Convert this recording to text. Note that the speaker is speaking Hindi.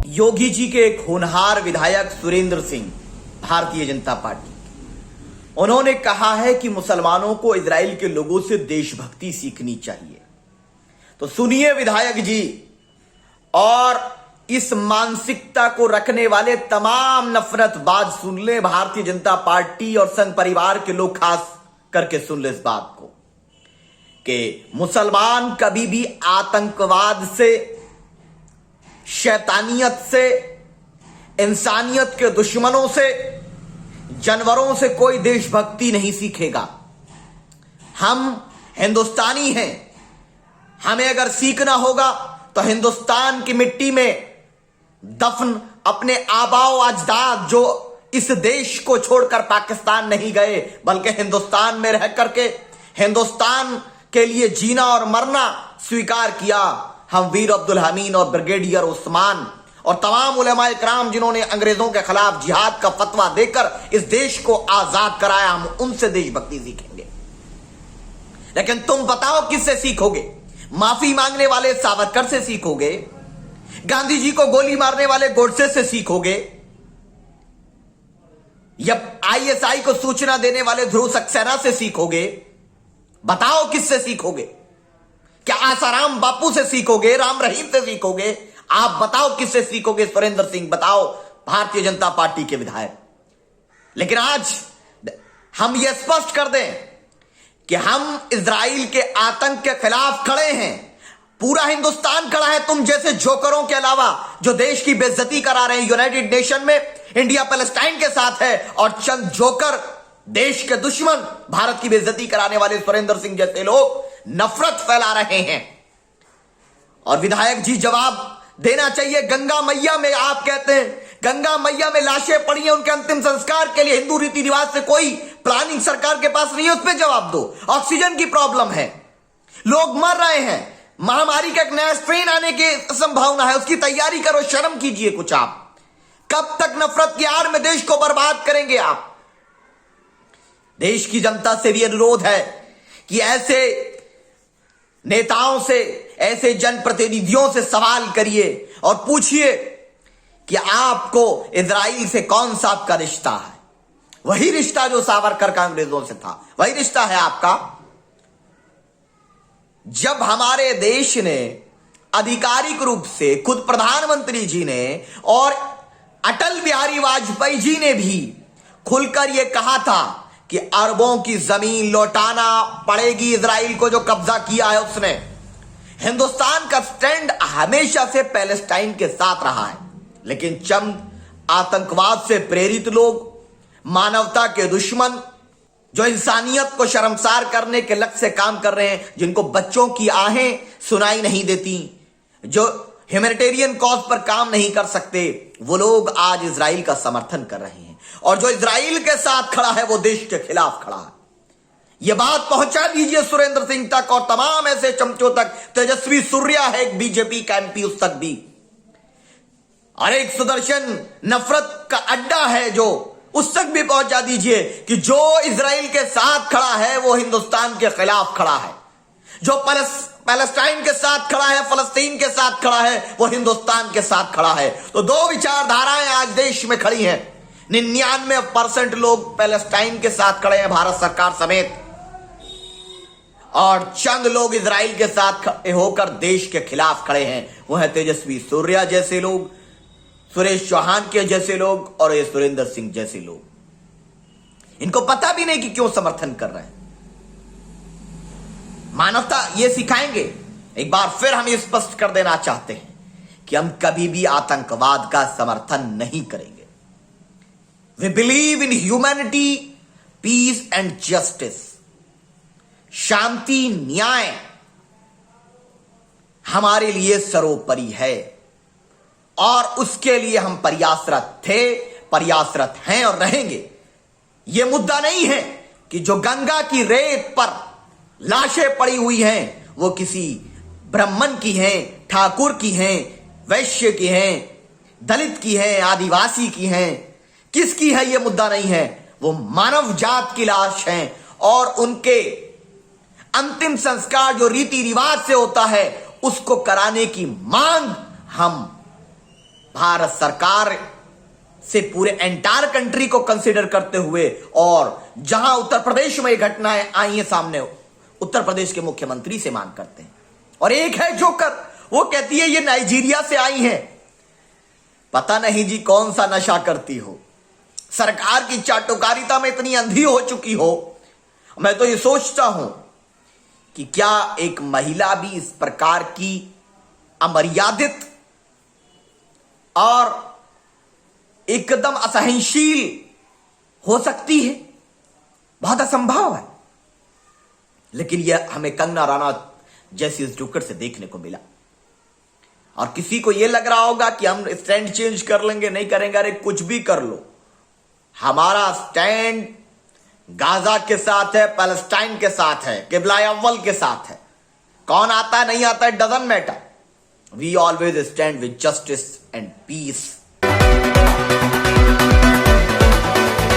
योगी जी के एक होनहार विधायक सुरेंद्र सिंह, भारतीय जनता पार्टी, उन्होंने कहा है कि मुसलमानों को इजराइल के लोगों से देशभक्ति सीखनी चाहिए। तो सुनिए विधायक जी, और इस मानसिकता को रखने वाले तमाम नफरतबाज सुन ले, भारतीय जनता पार्टी और संघ परिवार के लोग खास करके सुन ले इस बात को कि मुसलमान कभी भी आतंकवाद से, शैतानियत से, इंसानियत के दुश्मनों से, जानवरों से कोई देशभक्ति नहीं सीखेगा। हम हिंदुस्तानी हैं, हमें अगर सीखना होगा तो हिंदुस्तान की मिट्टी में दफन अपने आबाओ अजदाद जो इस देश को छोड़कर पाकिस्तान नहीं गए बल्कि हिंदुस्तान में रह करके हिंदुस्तान के लिए जीना और मरना स्वीकार किया, हम वीर अब्दुल हमीद और ब्रिगेडियर उस्मान और तमाम उलेमाए किराम जिन्होंने अंग्रेजों के खिलाफ जिहाद का फतवा देकर इस देश को आजाद कराया, हम उनसे देशभक्ति सीखेंगे। लेकिन तुम बताओ किससे सीखोगे? माफी मांगने वाले सावरकर से सीखोगे? गांधी जी को गोली मारने वाले गोडसे से सीखोगे? या आईएसआई को सूचना देने वाले ध्रुव सक्सेना से सीखोगे? बताओ किससे सीखोगे? क्या आसाराम बापू से सीखोगे? राम रहीम से सीखोगे? आप बताओ किससे सीखोगे? सुरेंद्र सिंह बताओ, भारतीय जनता पार्टी के विधायक। लेकिन आज हम यह स्पष्ट कर दें कि हम इजराइल के आतंक के खिलाफ खड़े हैं। पूरा हिंदुस्तान खड़ा है तुम जैसे जोकरों के अलावा जो देश की बेइज्जती करा रहे हैं। यूनाइटेड नेशन में इंडिया पैलेस्टाइन के साथ है और चंद जोकर, देश के दुश्मन, भारत की बेइज्जती कराने वाले सुरेंद्र सिंह जैसे लोग नफरत फैला रहे हैं। और विधायक जी जवाब देना चाहिए। गंगा मैया में आप कहते हैं गंगा मैया में लाशें पड़ी हैं, उनके अंतिम संस्कार के लिए हिंदू रीति रिवाज से कोई प्लानिंग सरकार के पास नहीं है, उस पर जवाब दो। ऑक्सीजन की प्रॉब्लम है, लोग मर रहे हैं, महामारी का एक नया स्ट्रेन आने की संभावना है, उसकी तैयारी करो, शर्म कीजिए कुछ। आप कब तक नफरत की आड़ में देश को बर्बाद करेंगे? आप देश की जनता से भी अनुरोध है कि ऐसे नेताओं से, ऐसे जनप्रतिनिधियों से सवाल करिए और पूछिए कि आपको इजराइल से कौन सा आपका रिश्ता है। वही रिश्ता जो सावरकर का अंग्रेजों से था, वही रिश्ता है आपका। जब हमारे देश ने आधिकारिक रूप से खुद प्रधानमंत्री जी ने और अटल बिहारी वाजपेयी जी ने भी खुलकर यह कहा था कि अरबों की जमीन लौटाना पड़ेगी इजराइल को जो कब्जा किया है उसने, हिंदुस्तान का स्टैंड हमेशा से पैलेस्टाइन के साथ रहा है। लेकिन चंद आतंकवाद से प्रेरित लोग, मानवता के दुश्मन, जो इंसानियत को शर्मसार करने के लक्ष्य से काम कर रहे हैं, जिनको बच्चों की आहें सुनाई नहीं देती, जो ह्यूमैनिटेरियन कॉज पर काम नहीं कर सकते, वो लोग आज इजराइल का समर्थन कर रहे हैं। और जो इजराइल के साथ खड़ा है वो देश के खिलाफ खड़ा है। यह बात पहुंचा दीजिए सुरेंद्र सिंह तक और तमाम ऐसे चमचों तक। तेजस्वी सूर्या है एक बीजेपी का एमपी, उस तक भी। और एक सुदर्शन नफरत का अड्डा है जो, उस तक भी पहुंचा दीजिए कि जो इजराइल के साथ खड़ा है वो हिंदुस्तान के खिलाफ खड़ा है। जो पैलेस्टाइन के साथ खड़ा है, फलस्तीन के साथ खड़ा है, वो हिंदुस्तान के साथ खड़ा है। तो दो विचारधाराएं आज देश में खड़ी हैं। 99% लोग पैलेस्टाइन के साथ खड़े हैं, भारत सरकार समेत, और चंद लोग इजराइल के साथ खड़े होकर देश के खिलाफ खड़े हैं। वो है तेजस्वी सूर्या जैसे लोग, सुरेश चौहान के जैसे लोग और ये सुरेंद्र सिंह जैसे लोग। इनको पता भी नहीं कि क्यों समर्थन कर रहे हैं। मानवता ये सिखाएंगे। एक बार फिर हम ये स्पष्ट कर देना चाहते हैं कि हम कभी भी आतंकवाद का समर्थन नहीं करेंगे। We believe in humanity, peace and justice. शांति, न्याय हमारे लिए सर्वोपरि है और उसके लिए हम प्रयासरत थे, प्रयासरत हैं और रहेंगे। यह मुद्दा नहीं है कि जो गंगा की रेत पर लाशें पड़ी हुई हैं वो किसी ब्राह्मण की हैं, ठाकुर की हैं, वैश्य की हैं, दलित की हैं, आदिवासी की हैं, किसकी है यह मुद्दा नहीं है। वो मानव जात की लाश हैं और उनके अंतिम संस्कार जो रीति रिवाज से होता है उसको कराने की मांग हम भारत सरकार से पूरे एंटायर कंट्री को कंसीडर करते हुए, और जहां उत्तर प्रदेश में ये घटनाएं आई हैं सामने, उत्तर प्रदेश के मुख्यमंत्री से मांग करते हैं। और एक है जोकर, वो कहती है ये नाइजीरिया से आई हैं। पता नहीं जी कौन सा नशा करती हो, सरकार की चाटुकारिता में इतनी अंधी हो चुकी हो। मैं तो ये सोचता हूं कि क्या एक महिला भी इस प्रकार की अमर्यादित और एकदम असहनशील हो सकती है? बहुत असंभव है। लेकिन यह हमें कंगना रनौत जैसी इस जोकर से देखने को मिला। और किसी को यह लग रहा होगा कि हम स्टैंड चेंज कर लेंगे, नहीं करेंगे। अरे कुछ भी कर लो, हमारा स्टैंड गाजा के साथ है, पैलेस्टाइन के साथ है, किबला अव्वल के साथ है। कौन आता है नहीं आता है doesn't matter. We always stand with justice and piece